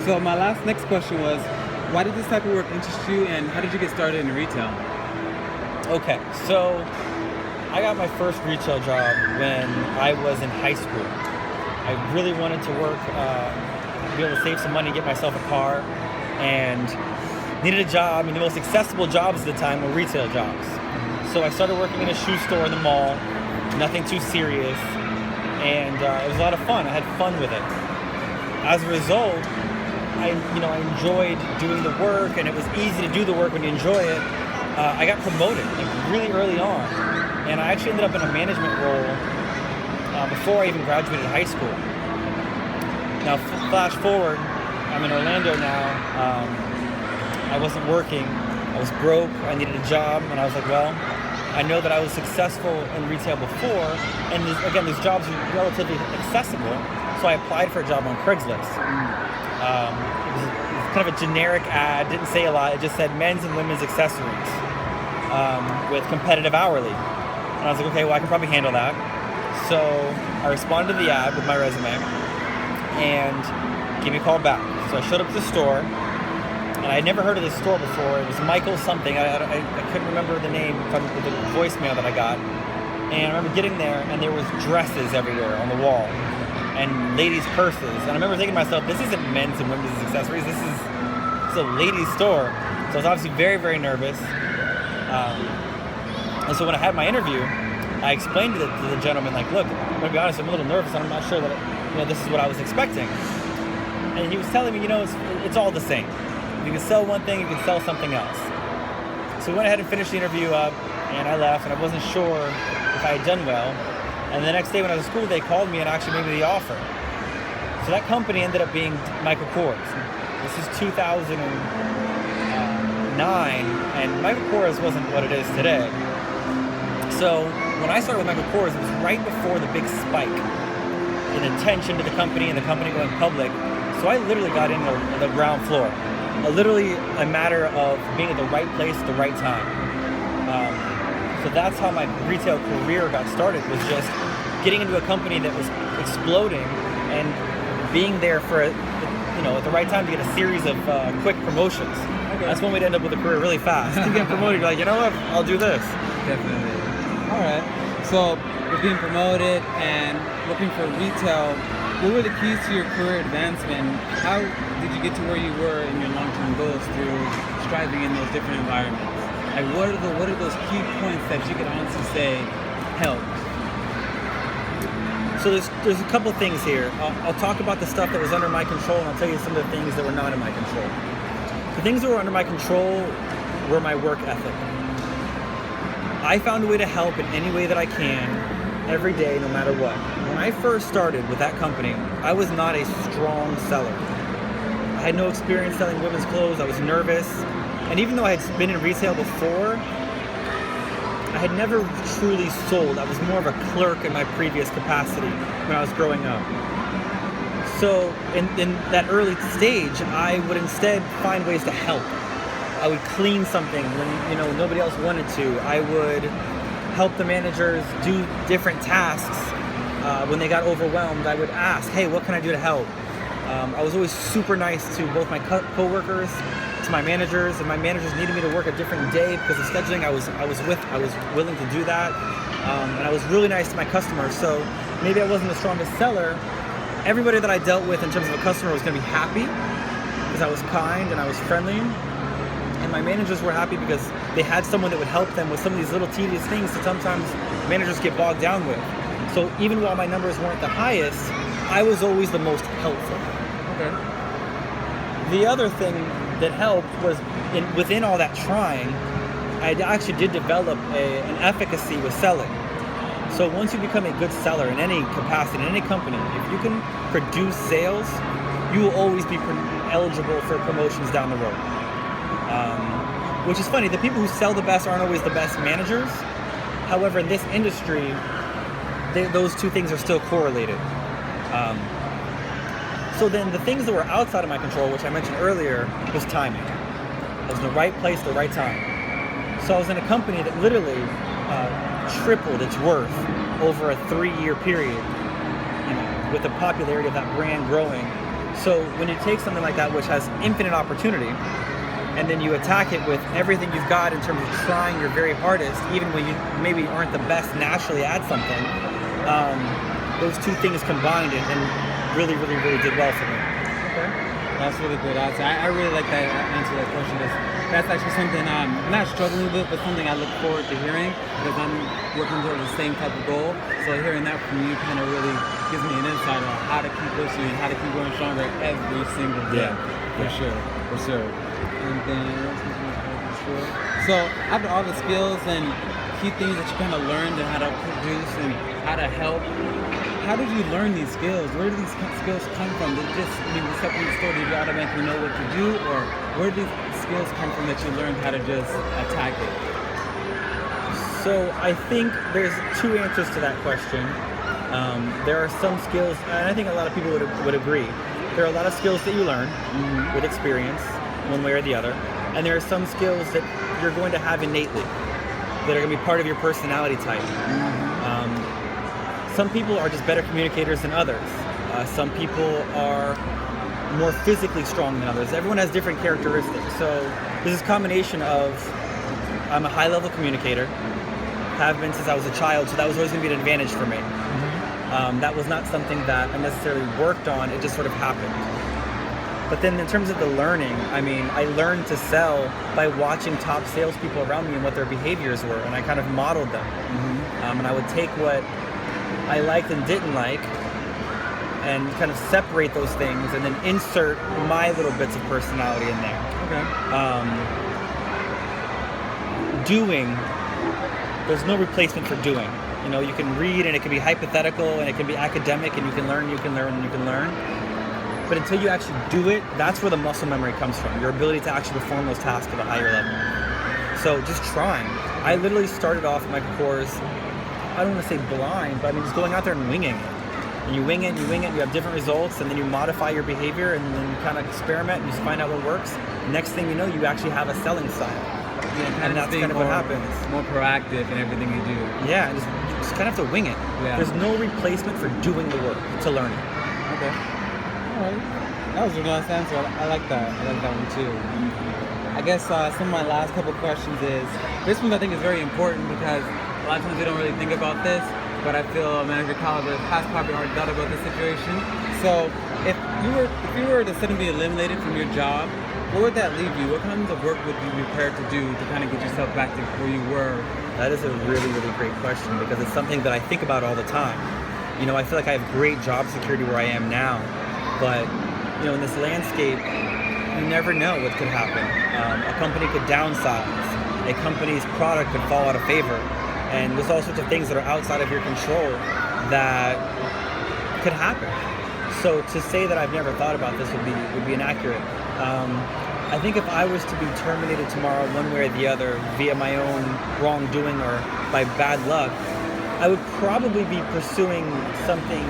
So my next question was, why did this type of work interest you, and how did you get started in retail? Okay, so I got my first retail job when I was in high school. I really wanted to work, be able to save some money, get myself a car, and needed a job. And the most accessible jobs at the time were retail jobs. So I started working in a shoe store in the mall, nothing too serious, and it was a lot of fun. I had fun with it. As a result, I enjoyed doing the work, and it was easy to do the work when you enjoy it. I got promoted like really early on, and I actually ended up in a management role before I even graduated high school. Now, flash forward, I'm in Orlando now. I wasn't working. I was broke. I needed a job, and I was like, well, I know that I was successful in retail before, and these jobs are relatively accessible. So I applied for a job on Craigslist. It was kind of a generic ad, didn't say a lot. It just said men's and women's accessories with competitive hourly. And I was like, okay, well, I can probably handle that. So I responded to the ad with my resume and gave me a call back. So I showed up to the store, and I had never heard of this store before. It was Michael something. I couldn't remember the name from the voicemail that I got. And I remember getting there, and there was dresses everywhere on the wall and ladies' purses. And I remember thinking to myself, this isn't men's and women's accessories. This is a ladies' store. So I was obviously very, very nervous. And so when I had my interview, I explained to the gentleman, like, look, I'm gonna be honest, I'm a little nervous, and I'm not sure that this is what I was expecting. And he was telling me, it's all the same. You can sell one thing, you can sell something else. So we went ahead and finished the interview up, and I left, and I wasn't sure if I had done well. And the next day when I was at school, they called me and actually made me the offer. So that company ended up being Michael Kors. This is 2009, and Michael Kors wasn't what it is today. So when I started with Michael Kors, it was right before the big spike in attention to the company and the company going public. So I literally got into the ground floor. Literally a matter of being at the right place at the right time. So that's how my retail career got started, was just getting into a company that was exploding and being there for, at the right time to get a series of quick promotions. Okay. That's one way to end up with a career really fast. To get promoted, you're like, you know what, I'll do this. Definitely. All right. So with being promoted and looking for retail, what were the keys to your career advancement? How did you get to where you were in your long-term goals through striving in those different environments? Like, what are those key points that you could honestly say helped? So there's a couple things here. I'll talk about the stuff that was under my control, and I'll tell you some of the things that were not in my control. The things that were under my control were my work ethic. I found a way to help in any way that I can, every day, no matter what. When I first started with that company, I was not a strong seller. I had no experience selling women's clothes. I was nervous. And even though I had been in retail before, I had never truly sold. I was more of a clerk in my previous capacity when I was growing up. So in that early stage, I would instead find ways to help. I would clean something when nobody else wanted to. I would help the managers do different tasks. When they got overwhelmed, I would ask, hey, what can I do to help? I was always super nice to both my co-workers, to my managers, and my managers needed me to work a different day because of scheduling. I was willing to do that, and I was really nice to my customers. So maybe I wasn't the strongest seller. Everybody that I dealt with in terms of a customer was going to be happy because I was kind and I was friendly, and my managers were happy because they had someone that would help them with some of these little tedious things that sometimes managers get bogged down with. So even while my numbers weren't the highest, I was always the most helpful. Okay. The other thing that helped was within all that trying, I actually did develop an efficacy with selling. So once you become a good seller in any capacity, in any company, if you can produce sales, you will always be eligible for promotions down the road. Which is funny, the people who sell the best aren't always the best managers. However, in this industry, those two things are still correlated. So then the things that were outside of my control, which I mentioned earlier, was timing. I was in the right place, the right time. So I was in a company that literally tripled its worth over a 3-year period, with the popularity of that brand growing. So when you take something like that, which has infinite opportunity, and then you attack it with everything you've got in terms of trying your very hardest, even when you maybe aren't the best naturally at something, those two things combined and really, really, really did well for me. Okay. That's really good answer. I really like that answer to that question. That's actually something I'm not struggling with, but something I look forward to hearing because I'm working towards the same type of goal. So hearing that from you kind of really gives me an insight on how to keep pushing and how to keep going stronger every single day. For sure. And then, so after all the skills and key things that you kind of learned and how to produce and how to help, how did you learn these skills? Where did these skills come from? Did it just, I mean, you step in the store, did you automatically know what to do? Or where did these skills come from that you learned how to just attack it? So I think there's two answers to that question. There are some skills, and I think a lot of people would agree, there are a lot of skills that you learn with experience, one way or the other, and there are some skills that you're going to have innately, that are going to be part of your personality type. Some people are just better communicators than others. Some people are more physically strong than others. Everyone has different characteristics. So there's this combination of, I'm a high-level communicator, have been since I was a child, so that was always going to be an advantage for me. That was not something that I necessarily worked on, it just sort of happened. But then in terms of the learning, I mean, I learned to sell by watching top salespeople around me and what their behaviors were, and I kind of modeled them. And I would take what I liked and didn't like and kind of separate those things and then insert my little bits of personality in there. Doing, there's no replacement for doing. You know, you can read and it can be hypothetical and it can be academic and you can learn. But until you actually do it, that's where the muscle memory comes from, your ability to actually perform those tasks at a higher level. So just trying. I literally started off my course, I don't want to say blind, but I mean just going out there and winging it. And you wing it, you have different results, and then you modify your behavior, and then you kind of experiment and you find out what works. Next thing you know, you actually have a selling style. And that's kind of what happens. More proactive in everything you do. Yeah, you just kind of have to wing it. There's no replacement for doing the work to learn it. Okay. All right. That was a nice answer. I like that. I like that one too. I guess some of my last couple questions is, this one I think is very important because a lot of times we don't really think about this, but I feel Manager Caliber has probably already thought about this situation. So if you were to suddenly be eliminated from your job, where would that leave you? What kinds of work would you be prepared to do to kind of get yourself back to where you were? That is a really, really great question because it's something that I think about all the time. You know, I feel like I have great job security where I am now, but you know, in this landscape, you never know what could happen. A company could downsize. A company's product could fall out of favor. And there's all sorts of things that are outside of your control that could happen. So to say that I've never thought about this would be inaccurate. I think if I was to be terminated tomorrow one way or the other via my own wrongdoing or by bad luck, I would probably be pursuing something